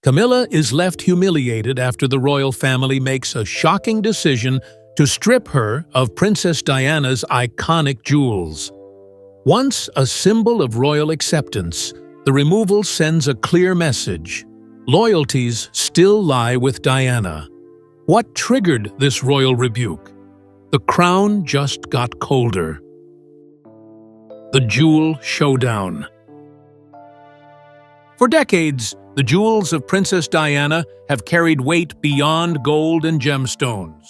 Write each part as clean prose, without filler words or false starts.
Camilla is left humiliated after the royal family makes a shocking decision to strip her of Princess Diana's iconic jewels. Once a symbol of royal acceptance, the removal sends a clear message. Loyalties still lie with Diana. What triggered this royal rebuke? The crown just got colder. The Jewel Showdown. For decades, the jewels of Princess Diana have carried weight beyond gold and gemstones.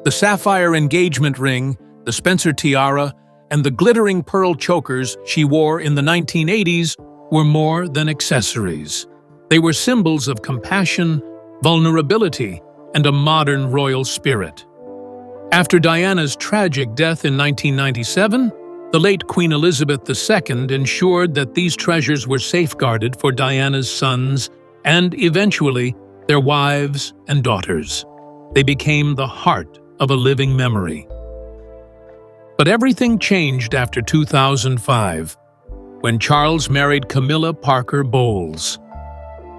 The sapphire engagement ring, the Spencer tiara, and the glittering pearl chokers she wore in the 1980s were more than accessories. They were symbols of compassion, vulnerability, and a modern royal spirit. After Diana's tragic death in 1997, the late Queen Elizabeth II ensured that these treasures were safeguarded for Diana's sons and, eventually, their wives and daughters. They became the heart of a living memory. But everything changed after 2005, when Charles married Camilla Parker Bowles.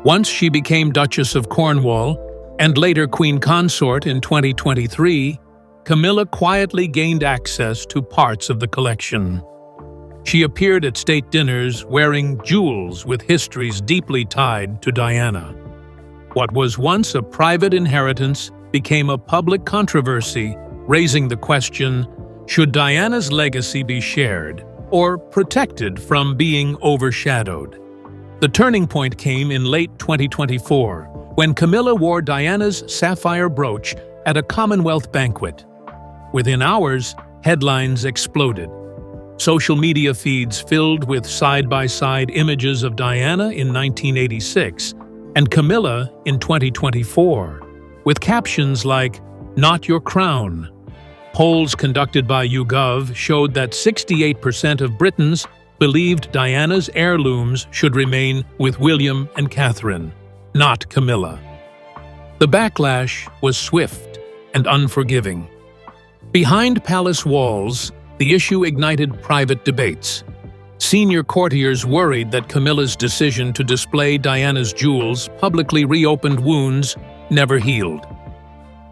Once she became Duchess of Cornwall and later Queen Consort in 2023, Camilla quietly gained access to parts of the collection. She appeared at state dinners wearing jewels with histories deeply tied to Diana. What was once a private inheritance became a public controversy, raising the question, should Diana's legacy be shared or protected from being overshadowed? The turning point came in late 2024, when Camilla wore Diana's sapphire brooch at a Commonwealth banquet. Within hours, headlines exploded. Social media feeds filled with side-by-side images of Diana in 1986 and Camilla in 2024, with captions like, "Not your crown." Polls conducted by YouGov showed that 68% of Britons believed Diana's heirlooms should remain with William and Catherine, not Camilla. The backlash was swift and unforgiving. Behind palace walls, the issue ignited private debates. Senior courtiers worried that Camilla's decision to display Diana's jewels publicly reopened wounds never healed.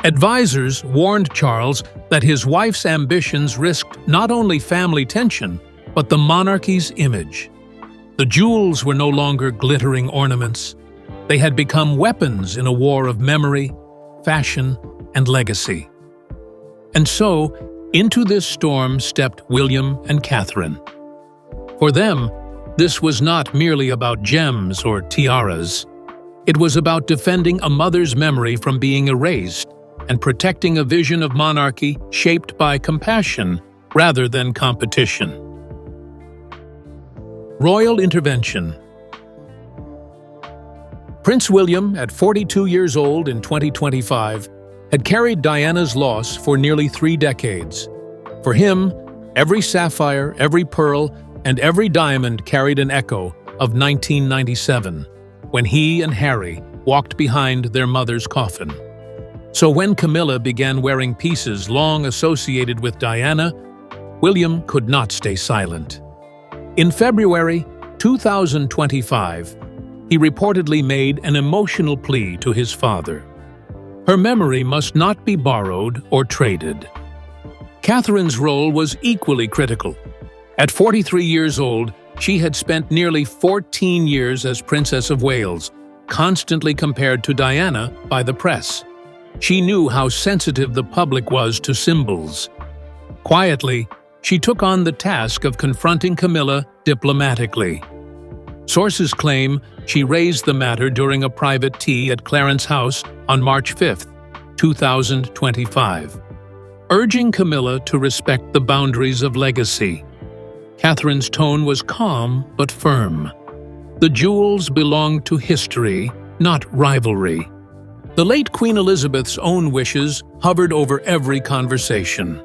Advisors warned Charles that his wife's ambitions risked not only family tension, but the monarchy's image. The jewels were no longer glittering ornaments. They had become weapons in a war of memory, fashion, and legacy. And so, into this storm stepped William and Catherine. For them, this was not merely about gems or tiaras. It was about defending a mother's memory from being erased and protecting a vision of monarchy shaped by compassion rather than competition. Royal intervention. Prince William, at 42 years old in 2025, had carried Diana's loss for nearly 3 decades. For him, every sapphire, every pearl, and every diamond carried an echo of 1997, when he and Harry walked behind their mother's coffin. So when Camilla began wearing pieces long associated with Diana, William could not stay silent. In February 2025, he reportedly made an emotional plea to his father. Her memory must not be borrowed or traded. Catherine's role was equally critical. At 43 years old, she had spent nearly 14 years as Princess of Wales, constantly compared to Diana by the press. She knew how sensitive the public was to symbols. Quietly, she took on the task of confronting Camilla diplomatically. Sources claim she raised the matter during a private tea at Clarence House on March 5, 2025, urging Camilla to respect the boundaries of legacy. Catherine's tone was calm but firm. The jewels belonged to history, not rivalry. The late Queen Elizabeth's own wishes hovered over every conversation.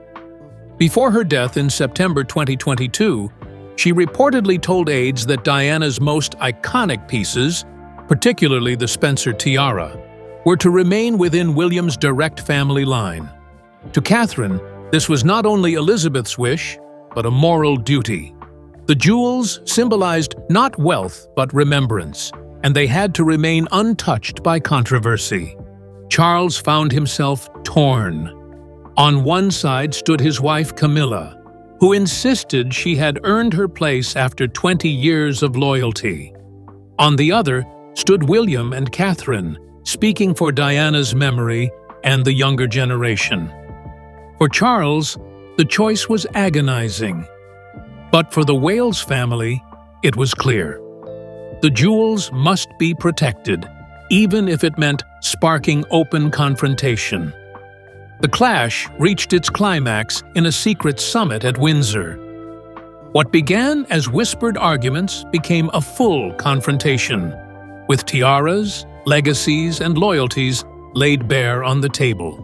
Before her death in September 2022, she reportedly told aides that Diana's most iconic pieces, particularly the Spencer tiara, were to remain within William's direct family line. To Catherine, this was not only Elizabeth's wish, but a moral duty. The jewels symbolized not wealth but remembrance, and they had to remain untouched by controversy. Charles found himself torn. On one side stood his wife Camilla, who insisted she had earned her place after 20 years of loyalty. On the other stood William and Catherine, speaking for Diana's memory and the younger generation. For Charles, the choice was agonizing. But for the Wales family, it was clear. The jewels must be protected, even if it meant sparking open confrontation. The clash reached its climax in a secret summit at Windsor. What began as whispered arguments became a full confrontation, with tiaras, legacies, and loyalties laid bare on the table.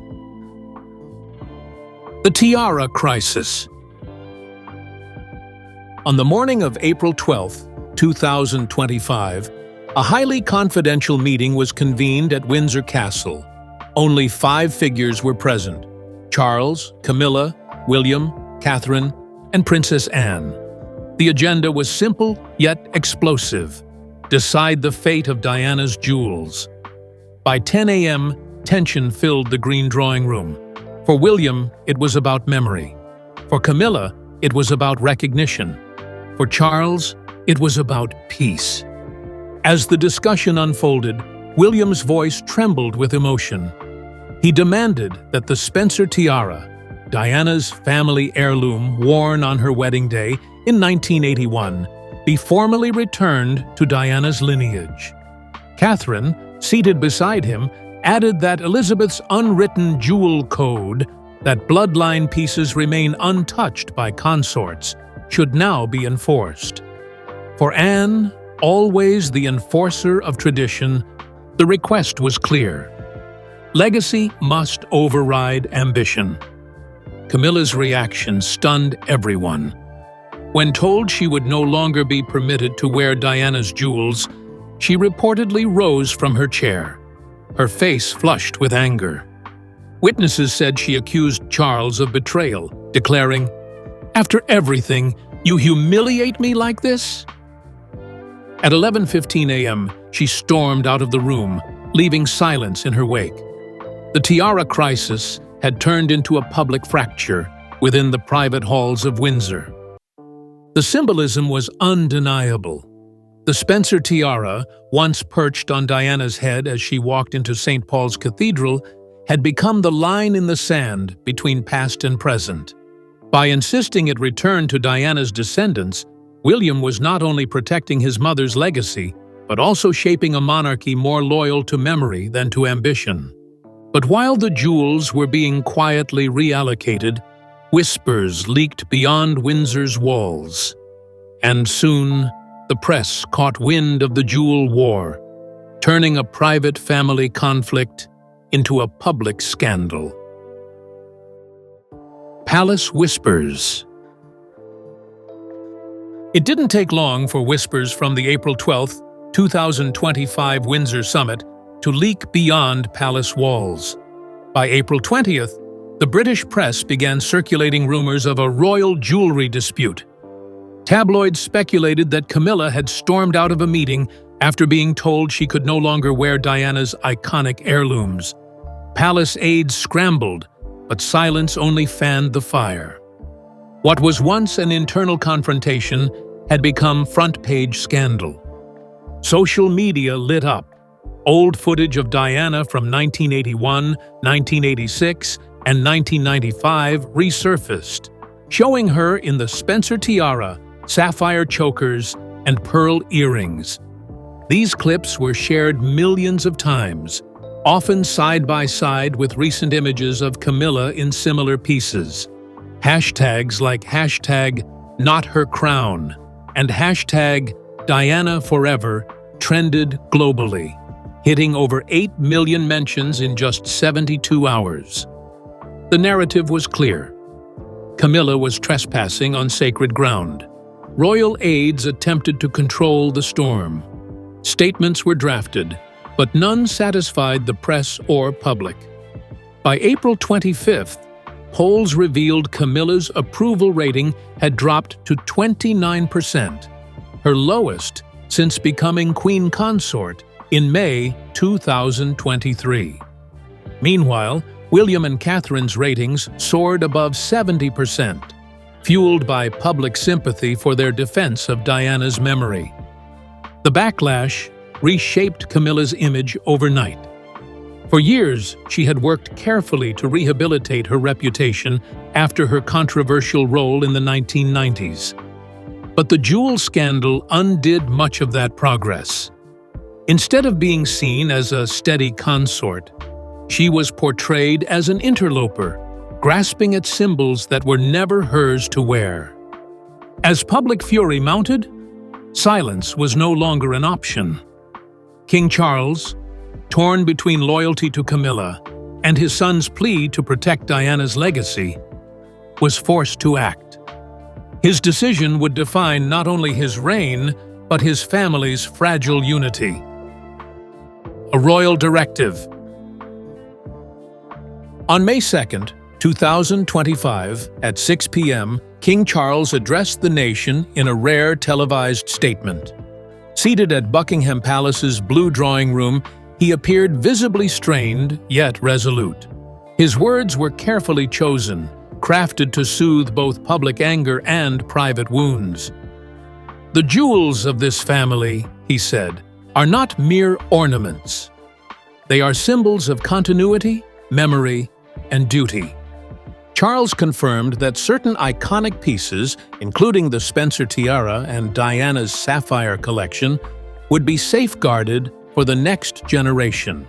The Tiara Crisis. On the morning of April 12, 2025, a highly confidential meeting was convened at Windsor Castle. Only 5 figures were present: Charles, Camilla, William, Catherine, and Princess Anne. The agenda was simple yet explosive: decide the fate of Diana's jewels. By 10 a.m., tension filled the green drawing room. For William, it was about memory. For Camilla, it was about recognition. For Charles, it was about peace. As the discussion unfolded, William's voice trembled with emotion. He demanded that the Spencer tiara, Diana's family heirloom worn on her wedding day in 1981, be formally returned to Diana's lineage. Catherine, seated beside him, added that Elizabeth's unwritten jewel code, that bloodline pieces remain untouched by consorts, should now be enforced. For Anne, always the enforcer of tradition, the request was clear. Legacy must override ambition. Camilla's reaction stunned everyone. When told she would no longer be permitted to wear Diana's jewels, she reportedly rose from her chair, her face flushed with anger. Witnesses said she accused Charles of betrayal, declaring, "After everything, you humiliate me like this?" At 11:15 a.m., she stormed out of the room, leaving silence in her wake. The tiara crisis had turned into a public fracture within the private halls of Windsor. The symbolism was undeniable. The Spencer tiara, once perched on Diana's head as she walked into St. Paul's Cathedral, had become the line in the sand between past and present. By insisting it return to Diana's descendants, William was not only protecting his mother's legacy, but also shaping a monarchy more loyal to memory than to ambition. But while the jewels were being quietly reallocated, whispers leaked beyond Windsor's walls. And soon, the press caught wind of the jewel war, turning a private family conflict into a public scandal. Palace Whispers. It didn't take long for whispers from the April 12, 2025 Windsor Summit to leak beyond palace walls. By April 20th, the British press began circulating rumors of a royal jewelry dispute. Tabloids speculated that Camilla had stormed out of a meeting after being told she could no longer wear Diana's iconic heirlooms. Palace aides scrambled, but silence only fanned the fire. What was once an internal confrontation had become front-page scandal. Social media lit up. Old footage of Diana from 1981, 1986, and 1995 resurfaced, showing her in the Spencer tiara, sapphire chokers, and pearl earrings. These clips were shared millions of times, often side by side with recent images of Camilla in similar pieces. Hashtags like #NotHerCrown and #DianaForever trended globally, hitting over 8 million mentions in just 72 hours. The narrative was clear. Camilla was trespassing on sacred ground. Royal aides attempted to control the storm. Statements were drafted, but none satisfied the press or public. By April 25th, polls revealed Camilla's approval rating had dropped to 29%, her lowest since becoming Queen Consort in May 2023. Meanwhile, William and Catherine's ratings soared above 70%, fueled by public sympathy for their defense of Diana's memory. The backlash reshaped Camilla's image overnight. For years, she had worked carefully to rehabilitate her reputation after her controversial role in the 1990s. But the jewel scandal undid much of that progress. Instead of being seen as a steady consort, she was portrayed as an interloper, grasping at symbols that were never hers to wear. As public fury mounted, silence was no longer an option. King Charles, torn between loyalty to Camilla and his son's plea to protect Diana's legacy, was forced to act. His decision would define not only his reign, but his family's fragile unity. A royal directive. On May 2, 2025, at 6 p.m., King Charles addressed the nation in a rare televised statement. Seated at Buckingham Palace's blue drawing room, he appeared visibly strained, yet resolute. His words were carefully chosen, crafted to soothe both public anger and private wounds. "The jewels of this family," he said, "are not mere ornaments. They are symbols of continuity, memory, and duty." Charles confirmed that certain iconic pieces, including the Spencer tiara and Diana's sapphire collection, would be safeguarded for the next generation.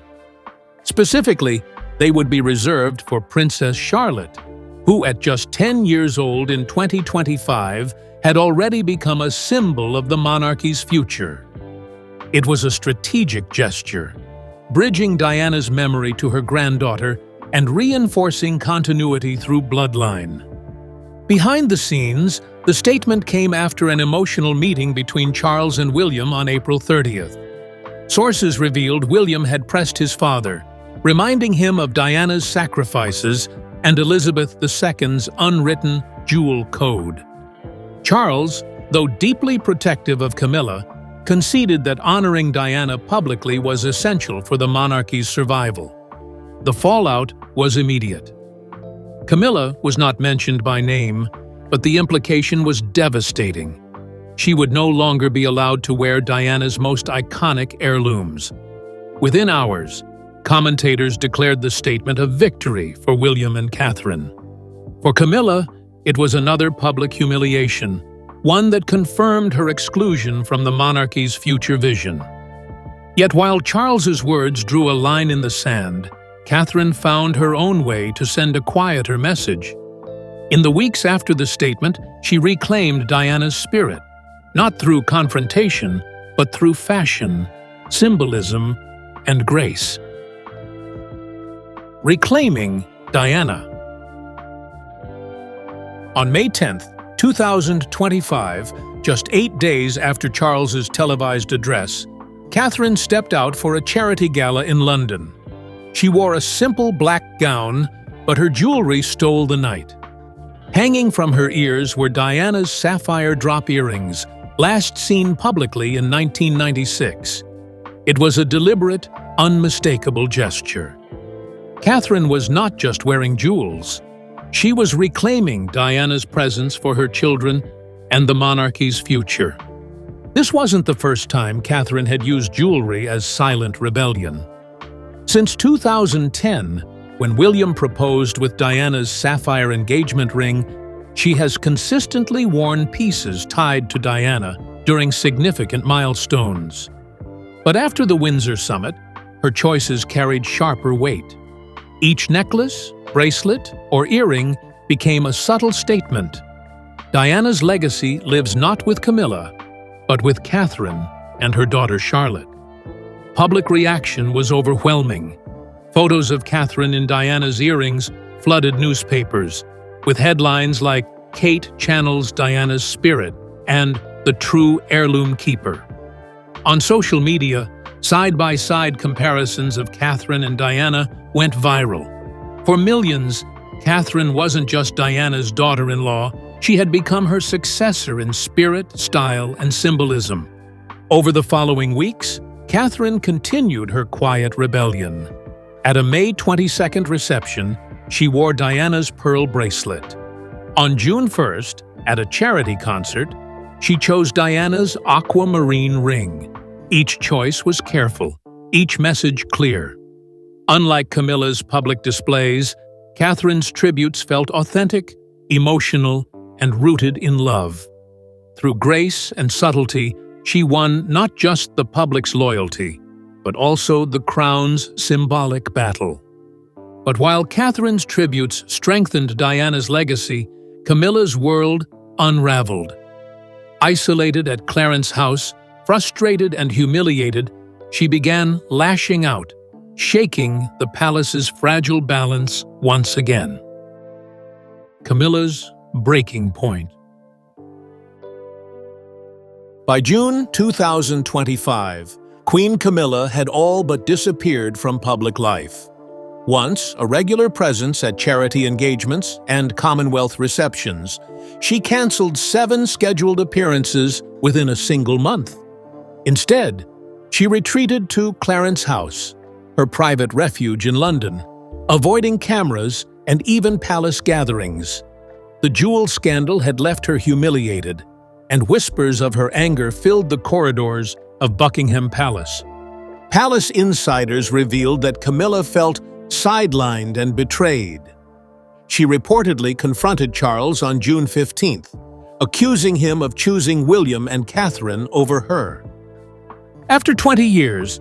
Specifically, they would be reserved for Princess Charlotte, who at just 10 years old in 2025 had already become a symbol of the monarchy's future. It was a strategic gesture, bridging Diana's memory to her granddaughter and reinforcing continuity through bloodline. Behind the scenes, the statement came after an emotional meeting between Charles and William on April 30th. Sources revealed William had pressed his father, reminding him of Diana's sacrifices and Elizabeth II's unwritten jewel code. Charles, though deeply protective of Camilla, conceded that honoring Diana publicly was essential for the monarchy's survival. The fallout was immediate. Camilla was not mentioned by name, but the implication was devastating. She would no longer be allowed to wear Diana's most iconic heirlooms. Within hours, commentators declared the statement a victory for William and Catherine. For Camilla, it was another public humiliation, one that confirmed her exclusion from the monarchy's future vision. Yet while Charles's words drew a line in the sand, Catherine found her own way to send a quieter message. In the weeks after the statement, she reclaimed Diana's spirit, not through confrontation, but through fashion, symbolism, and grace. Reclaiming Diana. On May 10, 2025, just 8 days after Charles's televised address, Catherine stepped out for a charity gala in London. She wore a simple black gown, but her jewelry stole the night. Hanging from her ears were Diana's sapphire drop earrings, last seen publicly in 1996. It was a deliberate, unmistakable gesture. Catherine was not just wearing jewels. She was reclaiming Diana's presence for her children and the monarchy's future. This wasn't the first time Catherine had used jewelry as silent rebellion. Since 2010, when William proposed with Diana's sapphire engagement ring, she has consistently worn pieces tied to Diana during significant milestones. But after the Windsor summit, her choices carried sharper weight. Each necklace, bracelet, or earring became a subtle statement. Diana's legacy lives not with Camilla, but with Catherine and her daughter Charlotte. Public reaction was overwhelming. Photos of Catherine in Diana's earrings flooded newspapers, with headlines like "Kate channels Diana's spirit" and "The true heirloom keeper." On social media, side-by-side comparisons of Catherine and Diana went viral. For millions, Catherine wasn't just Diana's daughter-in-law, she had become her successor in spirit, style, and symbolism. Over the following weeks, Catherine continued her quiet rebellion. At a May 22nd reception, she wore Diana's pearl bracelet. On June 1st, at a charity concert, she chose Diana's aquamarine ring. Each choice was careful, each message clear. Unlike Camilla's public displays, Catherine's tributes felt authentic, emotional, and rooted in love. Through grace and subtlety, she won not just the public's loyalty, but also the crown's symbolic battle. But while Catherine's tributes strengthened Diana's legacy, Camilla's world unraveled. Isolated at Clarence House, frustrated and humiliated, she began lashing out, shaking the palace's fragile balance once again. Camilla's breaking point. By June 2025, Queen Camilla had all but disappeared from public life. Once a regular presence at charity engagements and Commonwealth receptions, she canceled 7 scheduled appearances within a single month. Instead, she retreated to Clarence House, her private refuge in London, avoiding cameras and even palace gatherings. The jewel scandal had left her humiliated, and whispers of her anger filled the corridors of Buckingham Palace. Palace insiders revealed that Camilla felt sidelined and betrayed. She reportedly confronted Charles on June 15th, accusing him of choosing William and Catherine over her. "After 20 years,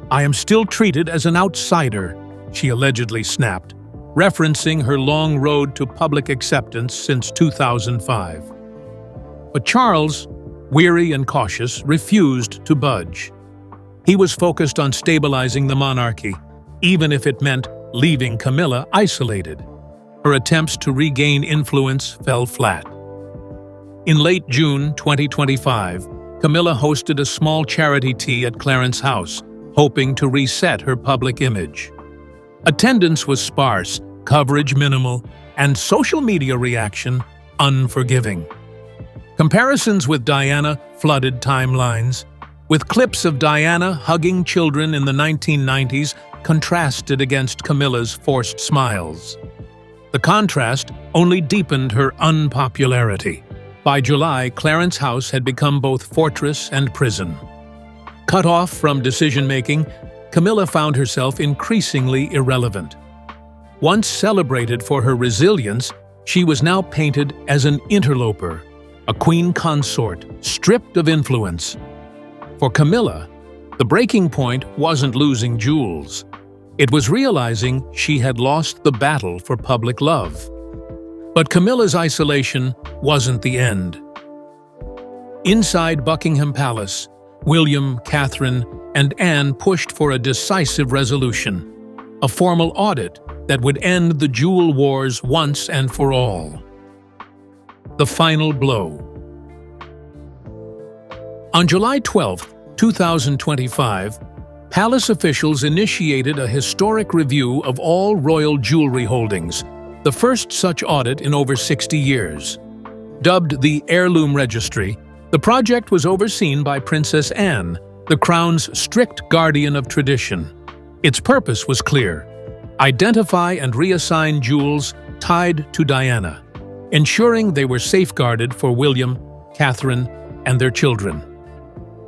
I am still treated as an outsider," she allegedly snapped, referencing her long road to public acceptance since 2005. But Charles, weary and cautious, refused to budge. He was focused on stabilizing the monarchy, even if it meant leaving Camilla isolated. Her attempts to regain influence fell flat. In late June 2025, Camilla hosted a small charity tea at Clarence House, hoping to reset her public image. Attendance was sparse, coverage minimal, and social media reaction unforgiving. Comparisons with Diana flooded timelines, with clips of Diana hugging children in the 1990s contrasted against Camilla's forced smiles. The contrast only deepened her unpopularity. By July, Clarence House had become both fortress and prison. Cut off from decision-making, Camilla found herself increasingly irrelevant. Once celebrated for her resilience, she was now painted as an interloper, a queen consort stripped of influence. For Camilla, the breaking point wasn't losing jewels. It was realizing she had lost the battle for public love. But Camilla's isolation wasn't the end. Inside Buckingham Palace, William, Catherine, and Anne pushed for a decisive resolution, a formal audit that would end the jewel wars once and for all. The final blow. On July 12, 2025, palace officials initiated a historic review of all royal jewelry holdings, the first such audit in over 60 years. Dubbed the Heirloom Registry, the project was overseen by Princess Anne, the crown's strict guardian of tradition. Its purpose was clear: identify and reassign jewels tied to Diana, ensuring they were safeguarded for William, Catherine, and their children.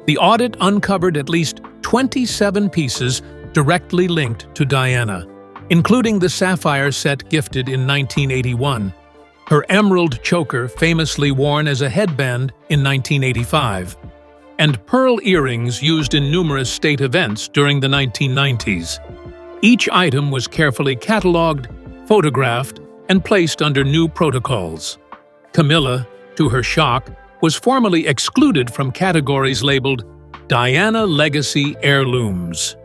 The audit uncovered at least 27 pieces directly linked to Diana, including the sapphire set gifted in 1981, her emerald choker famously worn as a headband in 1985, and pearl earrings used in numerous state events during the 1990s. Each item was carefully catalogued, photographed, and placed under new protocols. Camilla, to her shock, was formally excluded from categories labeled Diana Legacy Heirlooms.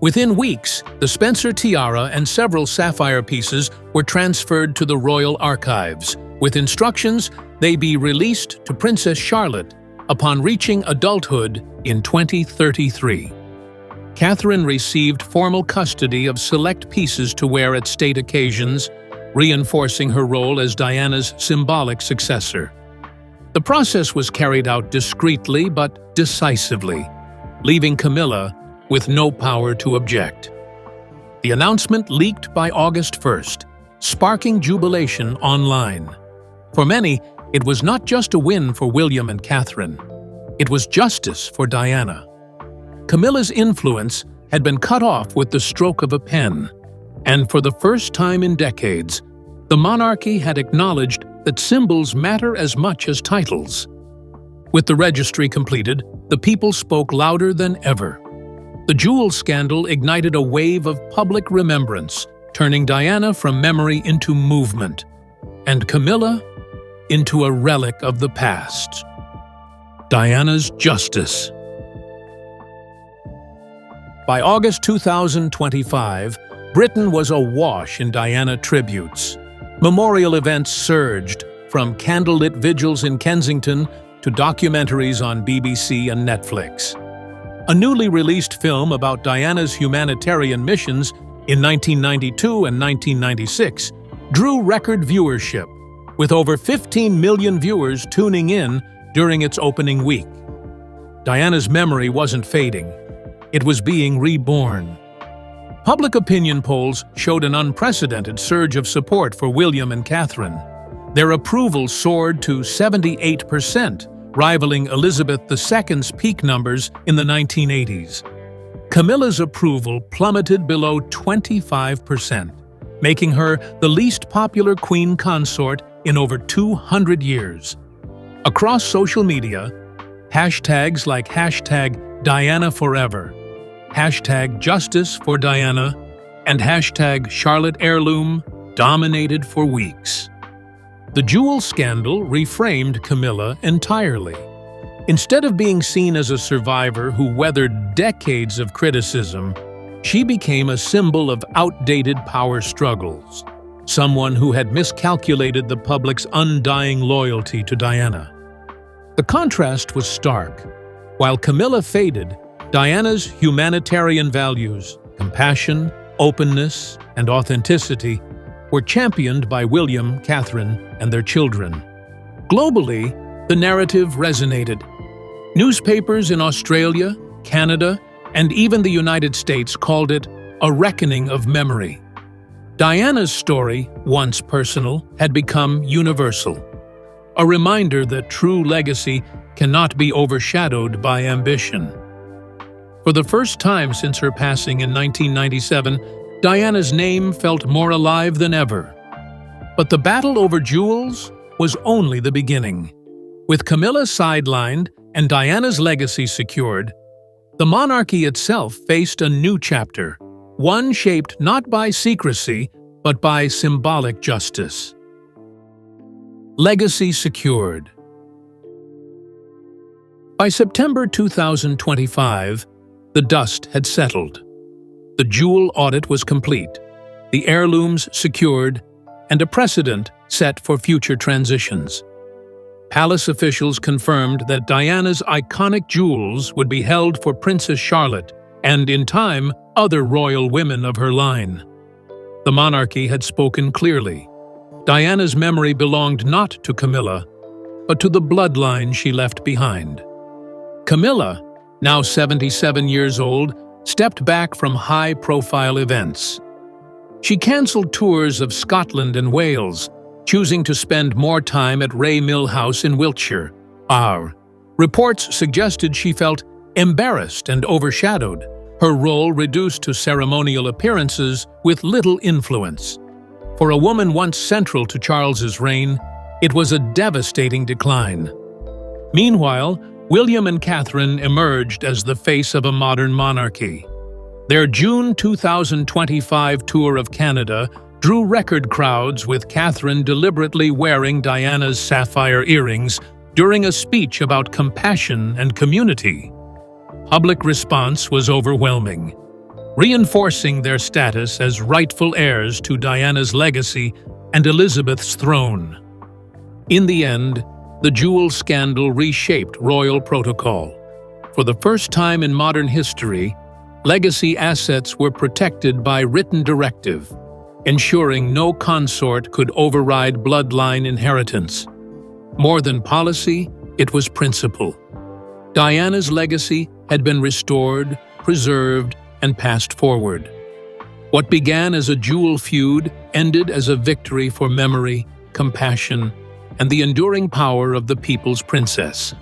Within weeks, the Spencer tiara and several sapphire pieces were transferred to the Royal Archives, with instructions they be released to Princess Charlotte upon reaching adulthood in 2033. Catherine received formal custody of select pieces to wear at state occasions, reinforcing her role as Diana's symbolic successor. The process was carried out discreetly but decisively, leaving Camilla with no power to object. The announcement leaked by August 1st, sparking jubilation online. For many, it was not just a win for William and Catherine. It was justice for Diana. Camilla's influence had been cut off with the stroke of a pen, and for the first time in decades, the monarchy had acknowledged that symbols matter as much as titles. With the registry completed, the people spoke louder than ever. The jewel scandal ignited a wave of public remembrance, turning Diana from memory into movement, and Camilla into a relic of the past. Diana's justice. By August 2025, Britain was awash in Diana tributes. Memorial events surged, from candlelit vigils in Kensington to documentaries on BBC and Netflix. A newly released film about Diana's humanitarian missions in 1992 and 1996 drew record viewership, with over 15 million viewers tuning in during its opening week. Diana's memory wasn't fading. It was being reborn. Public opinion polls showed an unprecedented surge of support for William and Catherine. Their approval soared to 78%, rivaling Elizabeth II's peak numbers in the 1980s. Camilla's approval plummeted below 25%, making her the least popular queen consort in over 200 years. Across social media, hashtags like #DianaForever, #JusticeForDiana, and #CharlotteHeirloom dominated for weeks. The jewel scandal reframed Camilla entirely. Instead of being seen as a survivor who weathered decades of criticism, she became a symbol of outdated power struggles, someone who had miscalculated the public's undying loyalty to Diana. The contrast was stark. While Camilla faded, Diana's humanitarian values, compassion, openness, and authenticity, were championed by William, Catherine, and their children. Globally, the narrative resonated. Newspapers in Australia, Canada, and even the United States called it a reckoning of memory. Diana's story, once personal, had become universal. A reminder that true legacy cannot be overshadowed by ambition. For the first time since her passing in 1997, Diana's name felt more alive than ever. But the battle over jewels was only the beginning. With Camilla sidelined and Diana's legacy secured, the monarchy itself faced a new chapter, one shaped not by secrecy, but by symbolic justice. Legacy secured. By September 2025, the dust had settled. The jewel audit was complete, the heirlooms secured, and a precedent set for future transitions. Palace officials confirmed that Diana's iconic jewels would be held for Princess Charlotte and, in time, other royal women of her line. The monarchy had spoken clearly. Diana's memory belonged not to Camilla, but to the bloodline she left behind. Camilla, now 77 years old, stepped back from high-profile events. She cancelled tours of Scotland and Wales, choosing to spend more time at Ray Mill House in Wiltshire. Reports suggested she felt embarrassed and overshadowed, her role reduced to ceremonial appearances with little influence. For a woman once central to Charles's reign, it was a devastating decline. Meanwhile, William and Catherine emerged as the face of a modern monarchy. Their June 2025 tour of Canada drew record crowds, with Catherine deliberately wearing Diana's sapphire earrings during a speech about compassion and community. Public response was overwhelming, reinforcing their status as rightful heirs to Diana's legacy and Elizabeth's throne. In the end, the jewel scandal reshaped royal protocol. For the first time in modern history, legacy assets were protected by written directive, ensuring no consort could override bloodline inheritance. More than policy, it was principle. Diana's legacy had been restored, preserved, and passed forward. What began as a jewel feud ended as a victory for memory, compassion, and the enduring power of the people's princess.